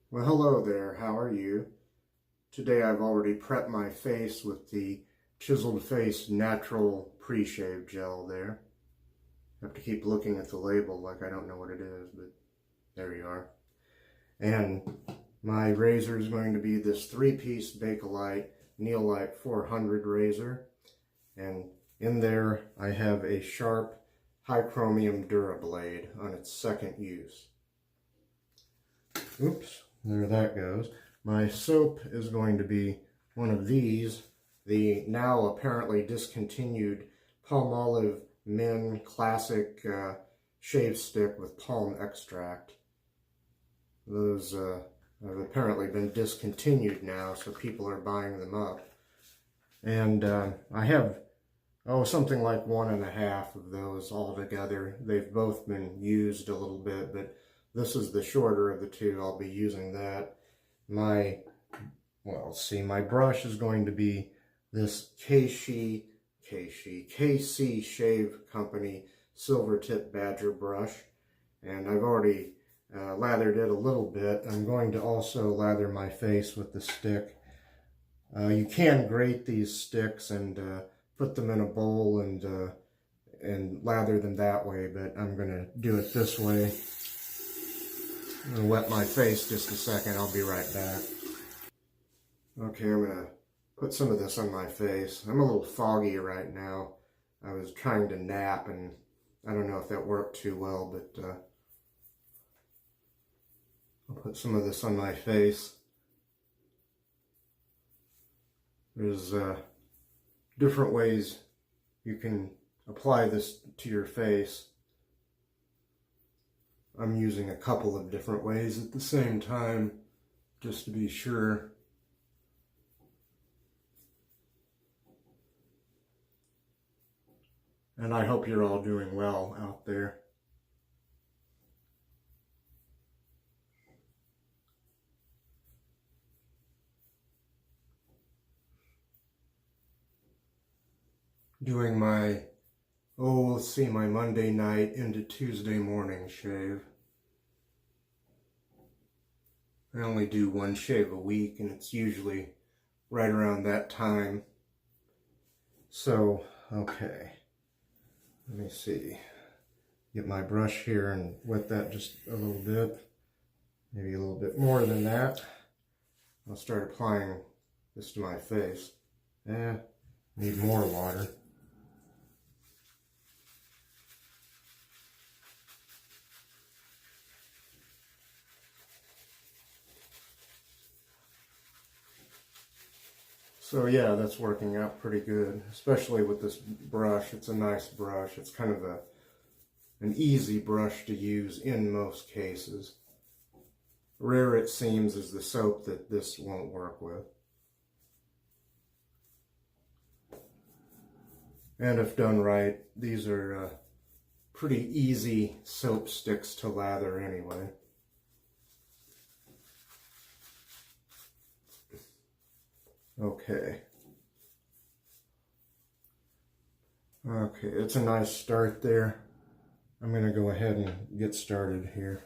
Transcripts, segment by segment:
Well, hello there. How are you? Today I've already prepped my face with the Chiseled Face Natural Pre-Shave Gel there. I have to keep looking at the label like I don't know what it is, but there you are. And my razor is going to be this 3-piece Bakelite Neillite 400 razor. And in there I have a sharp high chromium Durablade on its second use. Oops. There that goes. My soap is going to be one of these, the now apparently discontinued Palmolive Men Classic Shave Stick with Palm Extract. Those have apparently been discontinued now, so people are buying them up. And I have, something like 1.5 of those altogether. They've both been used a little bit, but this is the shorter of the two. I'll be using that. My brush is going to be this KC Shave Company Silvertip Badger brush. And I've already lathered it a little bit. I'm going to also lather my face with the stick. You can grate these sticks and put them in a bowl and lather them that way, but I'm going to do it this way. I'm going to wet my face just a second. I'll be right back. Okay, I'm going to put some of this on my face. I'm a little foggy right now. I was trying to nap and I don't know if that worked too well, but I'll put some of this on my face. There's different ways you can apply this to your face. I'm using a couple of different ways at the same time, just to be sure. And I hope you're all doing well out there. Doing my my Monday night into Tuesday morning shave. I only do one shave a week, and it's usually right around that time. So, okay. Let me see. Get my brush here and wet that just a little bit. Maybe a little bit more than that. I'll start applying this to my face. Need more water. So yeah, that's working out pretty good, especially with this brush. It's a nice brush. It's kind of an easy brush to use in most cases. Rare it seems is the soap that this won't work with. And if done right, these are pretty easy soap sticks to lather anyway. Okay, it's a nice start there. I'm going to go ahead and get started here.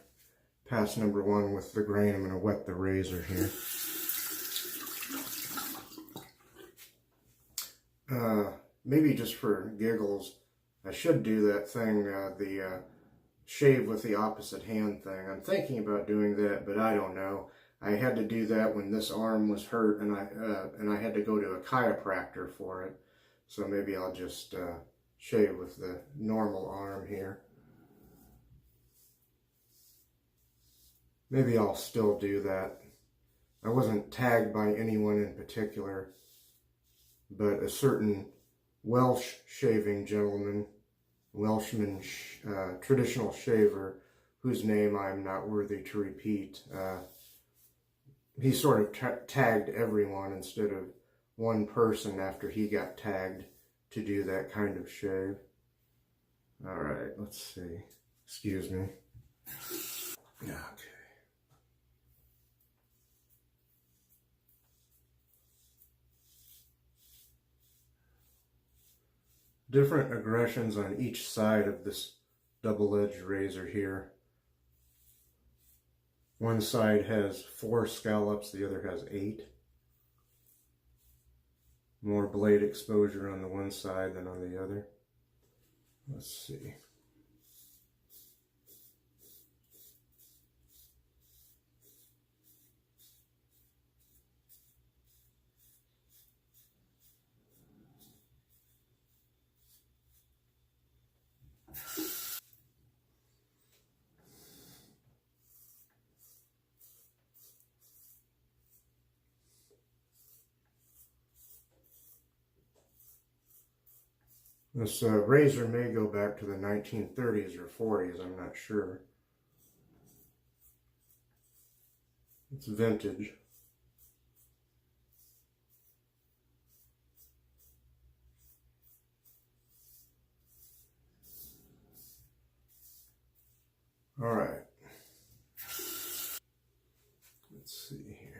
Pass number 1 with the grain. I'm going to wet the razor here. Maybe just for giggles, I should do that thing, the shave with the opposite hand thing. I'm thinking about doing that, but I don't know. I had to do that when this arm was hurt, and I had to go to a chiropractor for it. So maybe I'll just shave with the normal arm here. Maybe I'll still do that. I wasn't tagged by anyone in particular, but a certain Welsh shaving gentleman, Welshman traditional shaver, whose name I'm not worthy to repeat, he sort of tagged everyone instead of one person after he got tagged to do that kind of shave. All right, let's see. Excuse me. Okay. Different aggressions on each side of this double-edged razor here. One side has 4 scallops, the other has 8. More blade exposure on the one side than on the other. Let's see. This razor may go back to the 1930s or 40s, I'm not sure. It's vintage. All right. Let's see here.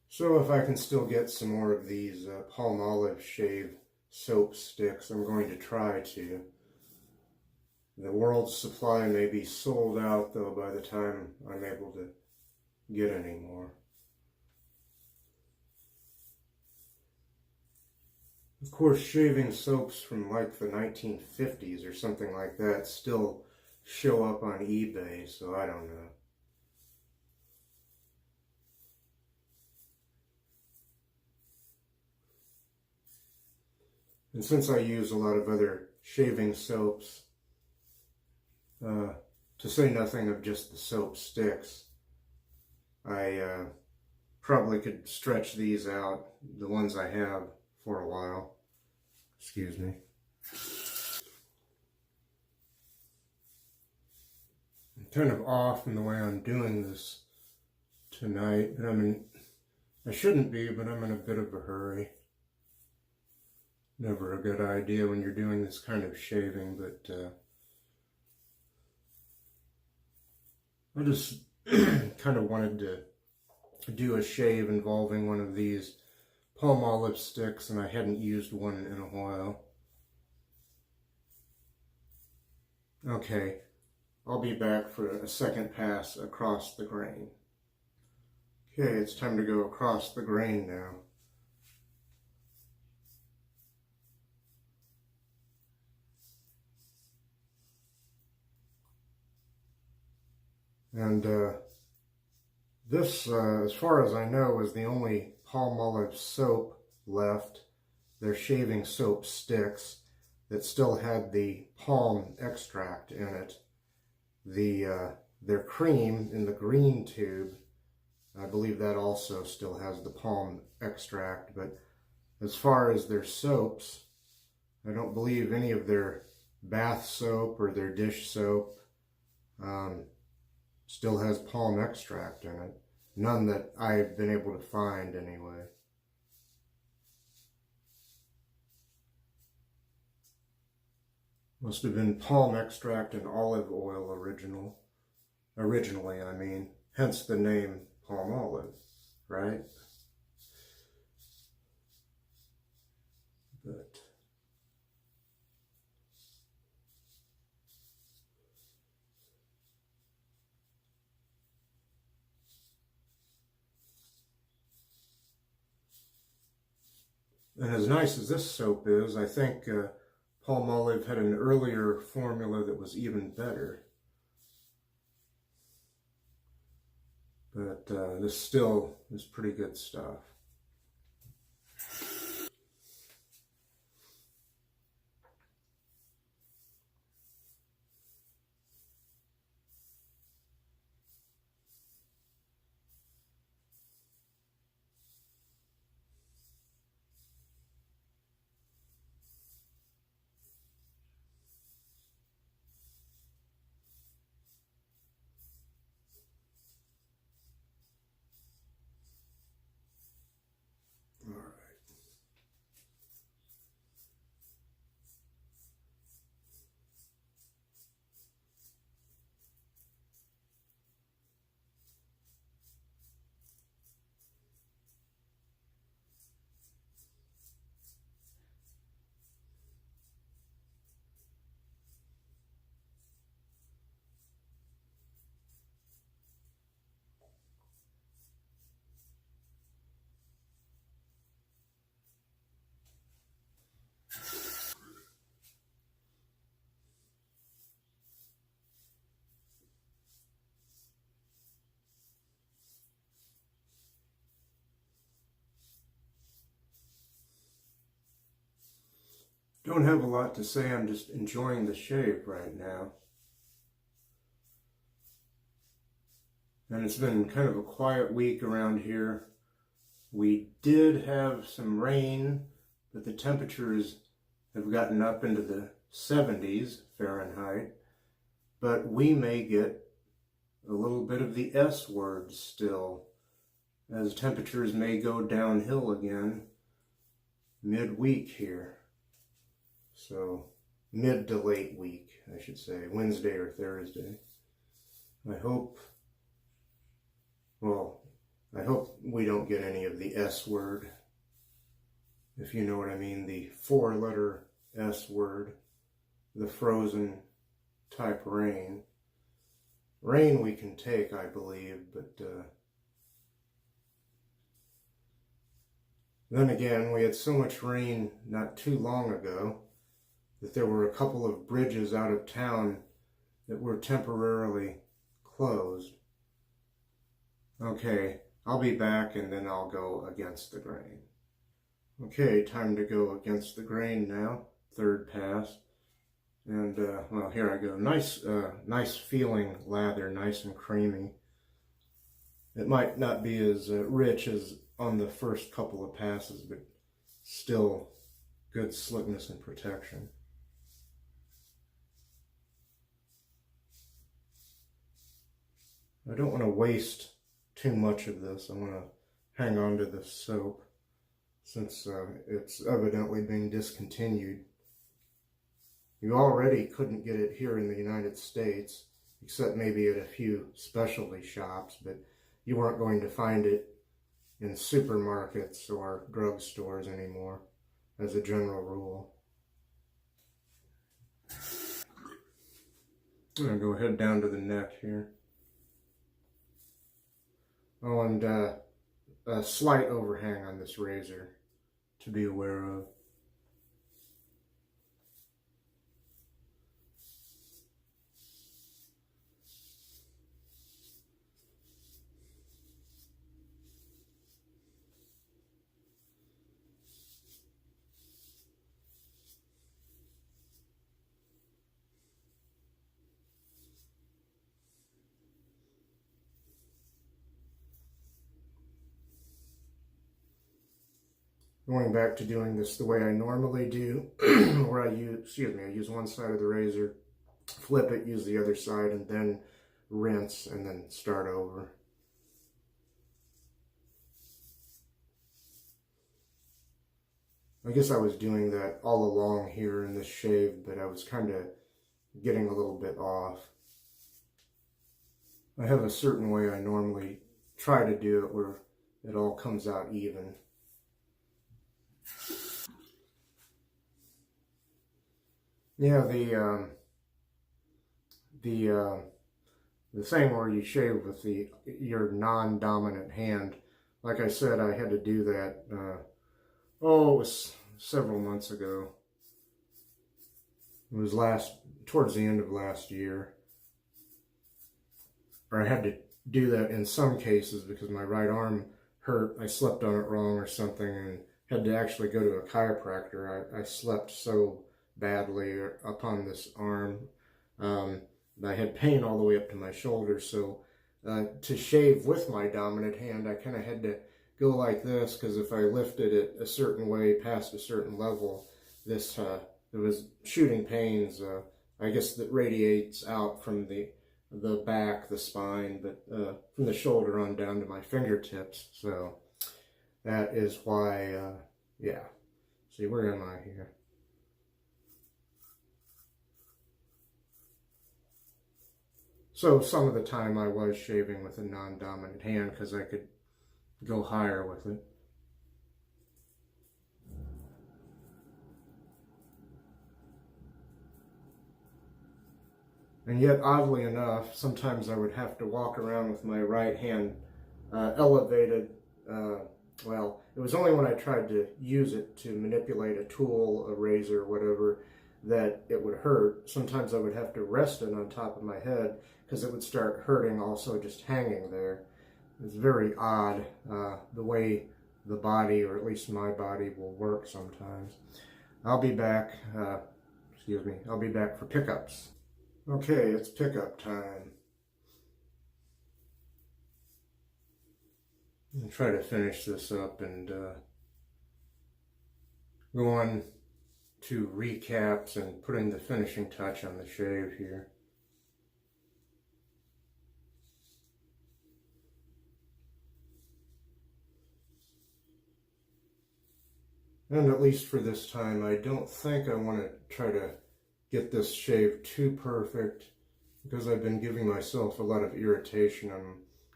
So if I can still get some more of these Palmolive shave soap sticks, I'm going to try to. The world's supply may be sold out, though, by the time I'm able to get any more. Of course, shaving soaps from like the 1950s or something like that still show up on eBay, so I don't know. And since I use a lot of other shaving soaps, to say nothing of just the soap sticks, I probably could stretch these out, the ones I have, for a while. Excuse me. I'm kind of off in the way I'm doing this tonight. I shouldn't be, but I'm in a bit of a hurry. Never a good idea when you're doing this kind of shaving, but I just kind of wanted to do a shave involving one of these Palmolive sticks, and I hadn't used one in a while. Okay, I'll be back for a second pass across the grain. Okay, it's time to go across the grain now. And this, as far as I know, is the only Palmolive soap left. They're shaving soap sticks that still had the palm extract in it. Their cream in the green tube, I believe that also still has the palm extract. But as far as their soaps, I don't believe any of their bath soap or their dish soap still has palm extract in it. None that I've been able to find anyway. Must have been palm extract and olive oil originally, I mean. Hence the name Palmolive, right? But and as nice as this soap is, I think Palmolive had an earlier formula that was even better. But this still is pretty good stuff. Don't have a lot to say, I'm just enjoying the shave right now. And it's been kind of a quiet week around here. We did have some rain, but the temperatures have gotten up into the 70s Fahrenheit. But we may get a little bit of the S word still, as temperatures may go downhill again midweek here. So mid to late week, I should say, Wednesday or Thursday. I hope we don't get any of the S word, if you know what I mean, the 4-letter S word, the frozen type rain. Rain we can take, I believe, but then again, we had so much rain not too long ago that there were a couple of bridges out of town that were temporarily closed. Okay, I'll be back and then I'll go against the grain. Okay, time to go against the grain now. Third pass. And, well, here I go. Nice feeling lather, nice and creamy. It might not be as rich as on the first couple of passes, but still good slickness and protection. I don't want to waste too much of this. I want to hang on to the soap since it's evidently being discontinued. You already couldn't get it here in the United States, except maybe at a few specialty shops, but you weren't going to find it in supermarkets or drugstores anymore, as a general rule. I'm going to go ahead down to the neck here. Oh, and a slight overhang on this razor to be aware of. Going back to doing this the way I normally do, where I use one side of the razor, flip it, use the other side, and then rinse, and then start over. I guess I was doing that all along here in this shave, but I was kind of getting a little bit off. I have a certain way I normally try to do it where it all comes out even. Yeah, the thing where you shave with your non-dominant hand, like I said, I had to do that, it was several months ago. It was towards the end of last year. Or I had to do that in some cases because my right arm hurt. I slept on it wrong or something and had to actually go to a chiropractor. I slept so badly upon this arm. I had pain all the way up to my shoulder, so to shave with my dominant hand, I kind of had to go like this, because if I lifted it a certain way past a certain level, there was shooting pains, I guess, that radiates out from the back, the spine, but from the shoulder on down to my fingertips. So that is why, yeah. See, where am I here? So some of the time I was shaving with a non-dominant hand because I could go higher with it. And yet, oddly enough, sometimes I would have to walk around with my right hand elevated. Well, it was only when I tried to use it to manipulate a tool, a razor, whatever, that it would hurt. Sometimes I would have to rest it on top of my head because it would start hurting also just hanging there. It's very odd the way the body, or at least my body, will work sometimes. I'll be back, excuse me, I'll be back for pickups. Okay, it's pickup time. I'll try to finish this up and go on to recaps and putting the finishing touch on the shave here. And at least for this time, I don't think I want to try to get this shave too perfect, because I've been giving myself a lot of irritation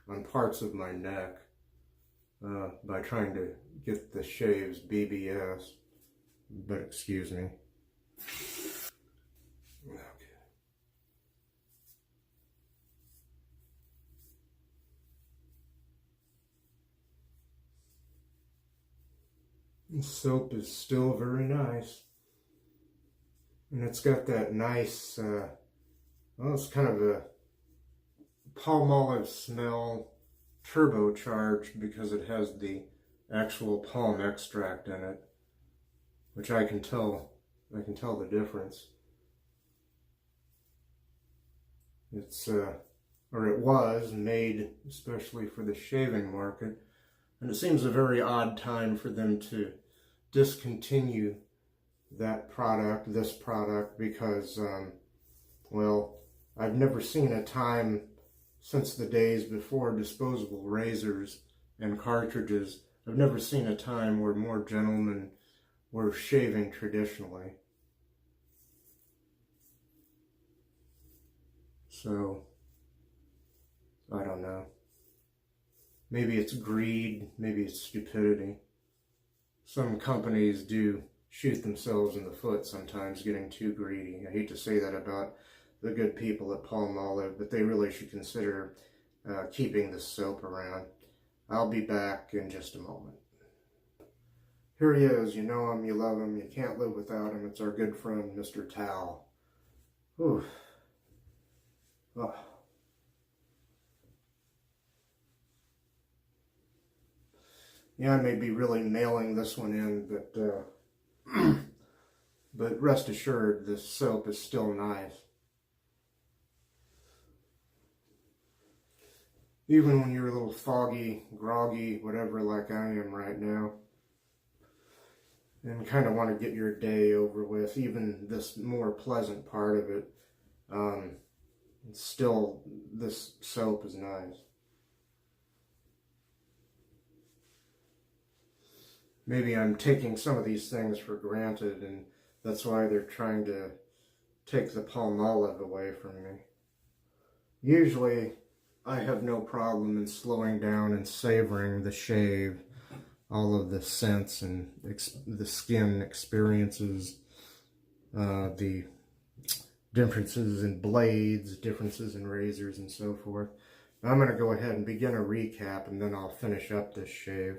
on parts of my neck by trying to get the shaves BBS. But excuse me. Okay. The soap is still very nice. And it's got that nice, well, it's kind of a Palmolive smell, turbocharged because it has the actual palm extract in it, which I can tell the difference. It's, or it was made especially for the shaving market, and it seems a very odd time for them to discontinue that product, this product, because, well, I've never seen a time since the days before disposable razors and cartridges. I've never seen a time where more gentlemen were shaving traditionally. So, I don't know. Maybe it's greed, maybe it's stupidity. Some companies do shoot themselves in the foot sometimes, getting too greedy. I hate to say that about the good people at Palmolive, but they really should consider keeping this soap around. I'll be back in just a moment. Here he is. You know him, you love him, you can't live without him. It's our good friend, Mr. Towel. Whew. Oh. Yeah, I may be really mailing this one in, but but rest assured, this soap is still nice. Even when you're a little foggy, groggy, whatever, like I am right now, and kind of want to get your day over with, even this more pleasant part of it, still, this soap is nice. Maybe I'm taking some of these things for granted, and that's why they're trying to take the Palmolive away from me. Usually, I have no problem in slowing down and savoring the shave, all of the scents and the skin experiences, the differences in blades, differences in razors, and so forth. I'm going to go ahead and begin a recap, and then I'll finish up this shave.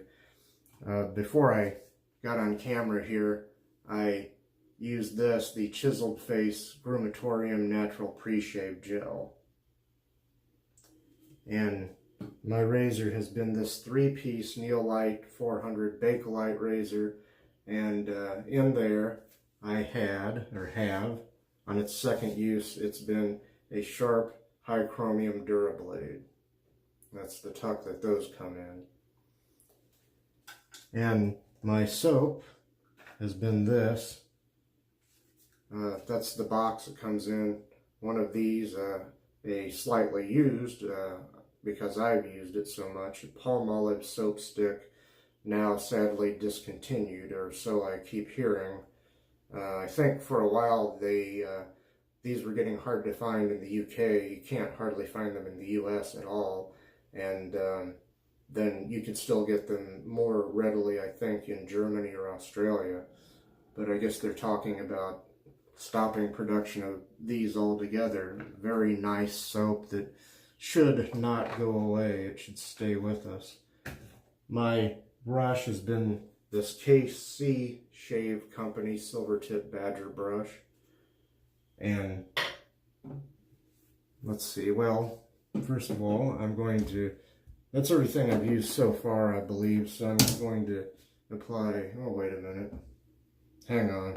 Before I got on camera here, I used this, the Chiseled Face Grumatorium Natural Pre-Shave Gel. And my razor has been this 3-piece Neillite 400 Bakelite razor, and in there I had, or have, on its second use, it's been a sharp high chromium Durablade. That's the tuck that those come in. And my soap has been this. That's the box it comes in. One of these, a slightly used, because I've used it so much, a Palmolive soap stick, now sadly discontinued, or so I keep hearing. I think for a while these were getting hard to find in the UK. You can't hardly find them in the US at all. And then you could still get them more readily, I think, in Germany or Australia. But I guess they're talking about stopping production of these altogether. Very nice soap that should not go away. It should stay with us. My brush has been this KC Shave Company Silvertip Badger brush. And let's see, well, first of all, I'm going to, that's everything I've used so far, I believe, so I'm going to apply, oh, wait a minute. hang on.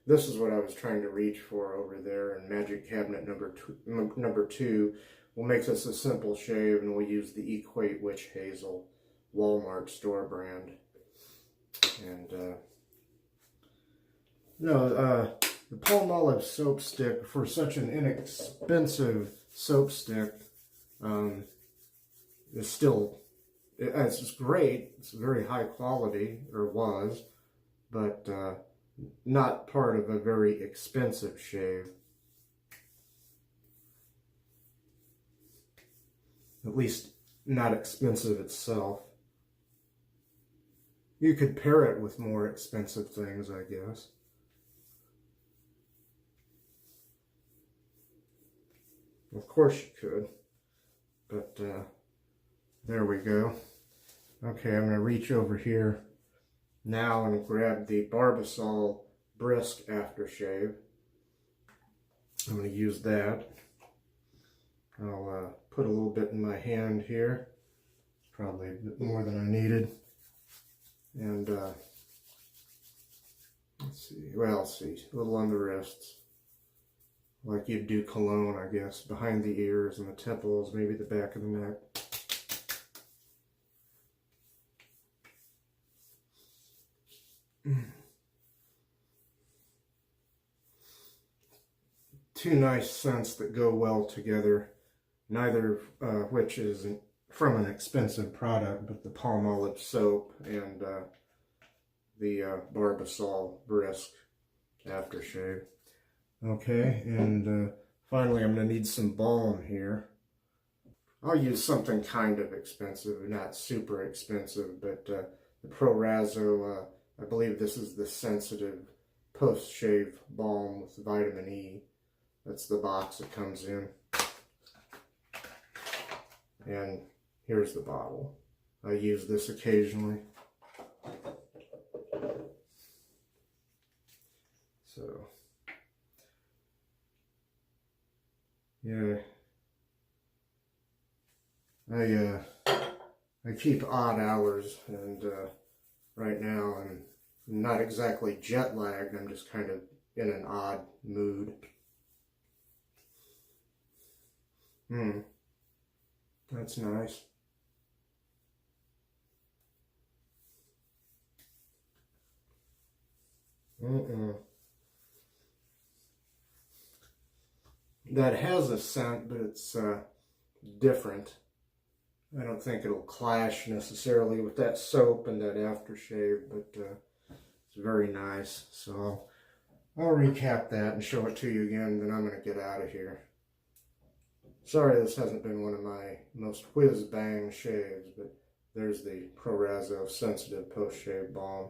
This is what I was trying to reach for over there in Magic Cabinet number two. We'll make this a simple shave, and we'll use the Equate Witch Hazel Walmart store brand. And the Palmolive soap stick, for such an inexpensive soap stick, is still, it's great. It's very high quality, or was, but not part of a very expensive shave. At least not expensive itself. You could pair it with more expensive things, I guess. Of course you could. But there we go. Okay, I'm going to reach over here now and grab the Barbasol Brisk aftershave. I'm going to use that. I'll put a little bit in my hand here. Probably a bit more than I needed. And let's see, a little on the wrists. Like you'd do cologne, I guess. Behind the ears and the temples, maybe the back of the neck. Two nice scents that go well together, neither which is from an expensive product, but the Palmolive soap and the Barbasol Brisk aftershave. Okay, and finally I'm going to need some balm here. I'll use something kind of expensive, not super expensive, but the Proraso, I believe this is the sensitive post-shave balm with vitamin E. That's the box it comes in. And here's the bottle. I use this occasionally. So, yeah. I keep odd hours, and right now I'm not exactly jet lagged. I'm just kind of in an odd mood. That's nice. That has a scent, but it's different. I don't think it'll clash necessarily with that soap and that aftershave, but it's very nice. So I'll recap that and show it to you again, then I'm going to get out of here. Sorry this hasn't been one of my most whiz-bang shaves, but there's the Proraso Sensitive Post-Shave Balm.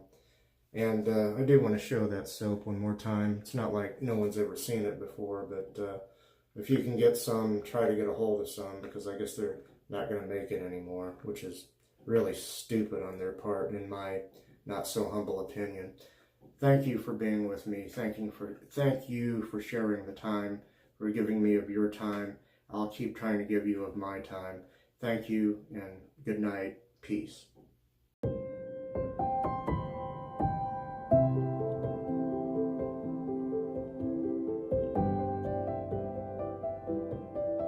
And I do want to show that soap one more time. It's not like no one's ever seen it before, but if you can get some, try to get a hold of some, because I guess they're not going to make it anymore, which is really stupid on their part, in my not so humble opinion. Thank you for being with me. Thank you for sharing the time, for giving me of your time. I'll keep trying to give you of my time. Thank you, and good night. Peace.